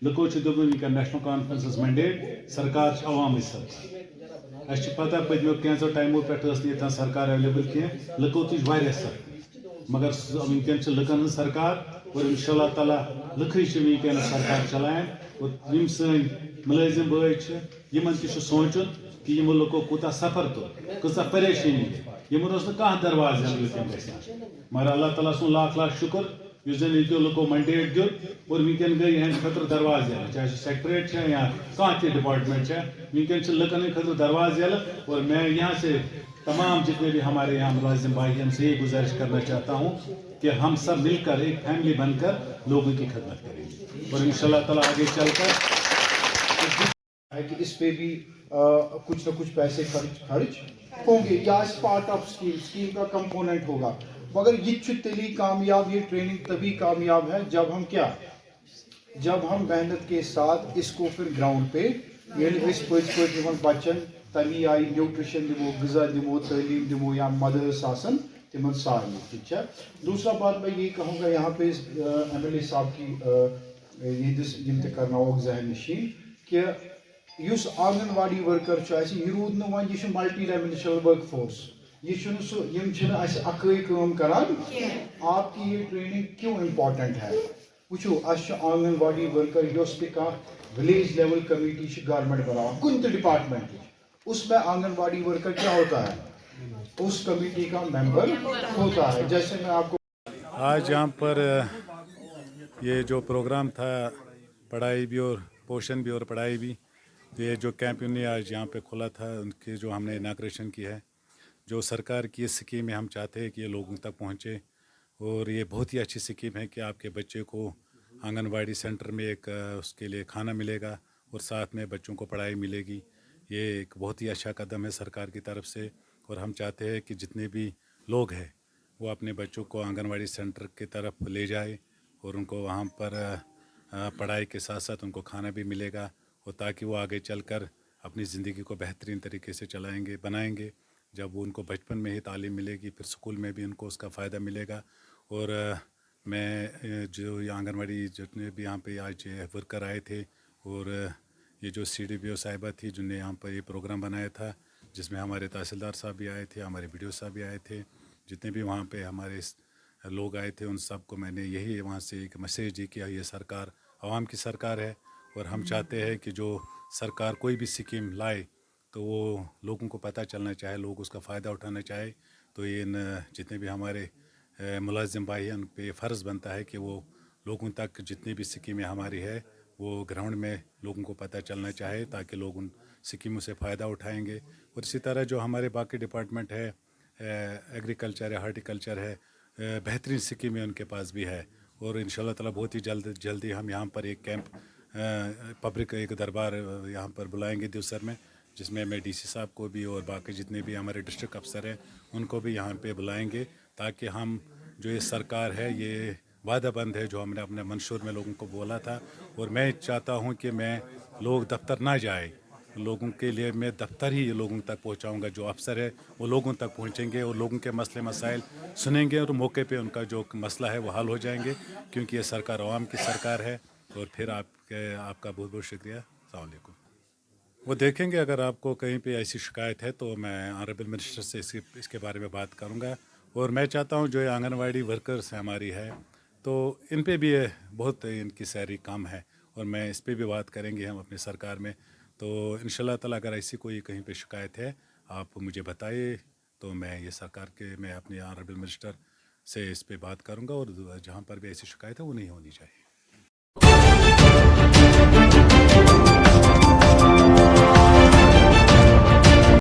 لکو دن national conference mandate سرکار عوامی سرکار اس پتہ پتمو کینچو ٹائمو پہ سرکار اویلیبل کی لکو تج سرکار مگر ونکین لکن سرکار اور انشاء اللہ تعالیٰ لکھے ونکین سرکار چلان اور یم سن ملازم بھائی یمن تہ سوچن کہ یم لکو کوتا سفر تو کچھ پریشانی یمن کھانا درواز گھان مگر اللہ تعالیٰ سن لاکھ لاکھ شکر اس زن یہ لکو منڈیٹ دیت اور ونکین گئی ہند خطر درواز یل چاہے سیکٹریٹ یا کھانا تہ ڈپارٹمنٹ ونکین لکن خطر درواز یل اور میں یہاں سے تمام جتنے بھی ہمارے یہاں ملازم بھائی ہم سے یہ گزارش کرنا چاہتا ہوں کہ ہم سب مل کر ایک فیملی بن کر لوگوں کی خدمت کریں گے اور انشاءاللہ تعالیٰ آگے چل کر ہے کہ اس پہ بھی کچھ نہ کچھ پیسے خرچ ہوں گے یا اس پارٹ آف اسکیم کا کمپوننٹ ہوگا مگر یہ تیلی کامیاب یہ ٹریننگ تبھی کامیاب ہے جب ہم محنت کے ساتھ اس کو پھر گراؤنڈ پہ بچن تمی آئی نیوٹریشن دمو غذا دمو تعلیم دمو یا مدرس آسن تمن سارے ٹھیک ہے. دوسرا بات میں یہ کہوں گا یہاں پہ ایم ایل اے صاحب کی یہ کرنا ہوگا ذہن نشین کہ اس آنگن واڑی ورکر یہ رود نا ون یہ ملٹی ڈائمینشنل ورک فورس یہ اکئی کام کران آپ کی یہ ٹریننگ کیوں امپارٹنٹ ہے وچو اس آنگن واڑی ورکر اس پہ ولیج لیول کمیٹی گورنمنٹ بنا کن تہ ڈپارٹمنٹ اس میں آنگن واڑی ورکر کیا ہوتا ہے اس کمیٹی کا ممبر ہوتا ہے. جیسے میں آپ کو آج یہاں پر یہ جو پروگرام تھا پڑھائی بھی اور پوشن بھی اور پڑھائی بھی یہ جو کیمپ نے آج یہاں پہ کھلا تھا ان کے جو ہم نے اناگریشن کی ہے جو سرکار کی اسکیم ہے ہم چاہتے ہیں کہ یہ لوگوں تک پہنچے اور یہ بہت ہی اچھی اسکیم ہے کہ آپ کے بچے کو آنگن واڑی سینٹر میں ایک اس کے لیے کھانا ملے گا اور ساتھ میں بچوں کو پڑھائی ملے گی. یہ ایک بہت ہی اچھا قدم ہے سرکار کی طرف سے اور ہم چاہتے ہیں کہ جتنے بھی لوگ ہیں وہ اپنے بچوں کو آنگن واڑی سینٹر کی طرف لے جائے اور ان کو وہاں پر پڑھائی کے ساتھ ساتھ ان کو کھانا بھی ملے گا اور تاکہ وہ آگے چل کر اپنی زندگی کو بہترین طریقے سے بنائیں گے. جب وہ ان کو بچپن میں ہی تعلیم ملے گی پھر اسکول میں بھی ان کو اس کا فائدہ ملے گا. اور میں جو یہ آنگن واڑی جتنے بھی یہاں پہ آج ورکر آئے تھے اور یہ جو سی ڈی پی او صاحبہ تھی جن نے یہاں پر یہ پروگرام بنایا تھا جس میں ہمارے تحصیلدار صاحب بھی آئے تھے ہمارے بی ڈی او صاحب بھی آئے تھے جتنے بھی وہاں پہ ہمارے لوگ آئے تھے ان سب کو میں نے یہی وہاں سے ایک میسیج دی کہ یہ سرکار عوام کی سرکار ہے اور ہم چاہتے ہیں کہ جو سرکار کوئی بھی اسکیم لائے تو وہ لوگوں کو پتہ چلنا چاہے لوگ اس کا فائدہ اٹھانا چاہے. تو یہ جتنے بھی ہمارے ملازم بھائی ہیں ان پہ فرض بنتا ہے کہ وہ لوگوں تک جتنی بھی اسکیمیں ہماری ہے وہ گراؤنڈ میں لوگوں کو پتہ چلنا چاہے تاکہ لوگ ان اسکیموں سے فائدہ اٹھائیں گے. اور اسی طرح جو ہمارے باقی ڈپارٹمنٹ ہے ایگریکلچر ہے ہارٹیکلچر ہے بہترین اسکیمیں ان کے پاس بھی ہے اور ان شاء اللہ تعالیٰ بہت ہی جلدی ہم یہاں پر ایک کیمپ پبلک ایک دربار یہاں پر بلائیں گے دیوسر میں جس میں ڈی سی صاحب کو بھی اور باقی جتنے بھی ہمارے ڈسٹرکٹ افسر ہیں ان کو بھی یہاں پہ بلائیں گے تاکہ ہم جو یہ سرکار ہے یہ وعدہ بند ہے جو ہم نے اپنے منشور میں لوگوں کو بولا تھا. اور میں چاہتا ہوں کہ میں لوگ دفتر نہ جائے لوگوں کے لیے میں دفتر ہی لوگوں تک پہنچاؤں گا. جو افسر ہے وہ لوگوں تک پہنچیں گے اور لوگوں کے مسئلے مسائل سنیں گے اور موقع پہ ان کا جو مسئلہ ہے وہ حل ہو جائیں گے کیونکہ یہ سرکار عوام کی سرکار ہے. اور پھر آپ کا بہت بہت شکریہ. السلام علیکم. وہ دیکھیں گے اگر آپ کو کہیں پہ ایسی شکایت ہے تو میں آنریبل منسٹر سے اس کے بارے میں بات کروں گا. اور میں چاہتا ہوں جو یہ آنگن واڑی ورکرس ہماری ہے تو ان پہ بھی بہت ان کی سیری کام ہے اور میں اس پہ بھی بات کریں گے ہم اپنی سرکار میں. تو ان شاء اللہ تعالیٰ اگر ایسی کوئی کہیں پہ شکایت ہے آپ مجھے بتائیے تو میں یہ سرکار کے میں اپنے آنریبل منسٹر سے اس پہ بات کروں گا اور جہاں پر بھی ایسی شکایت ہے وہ نہیں ہونی چاہیے.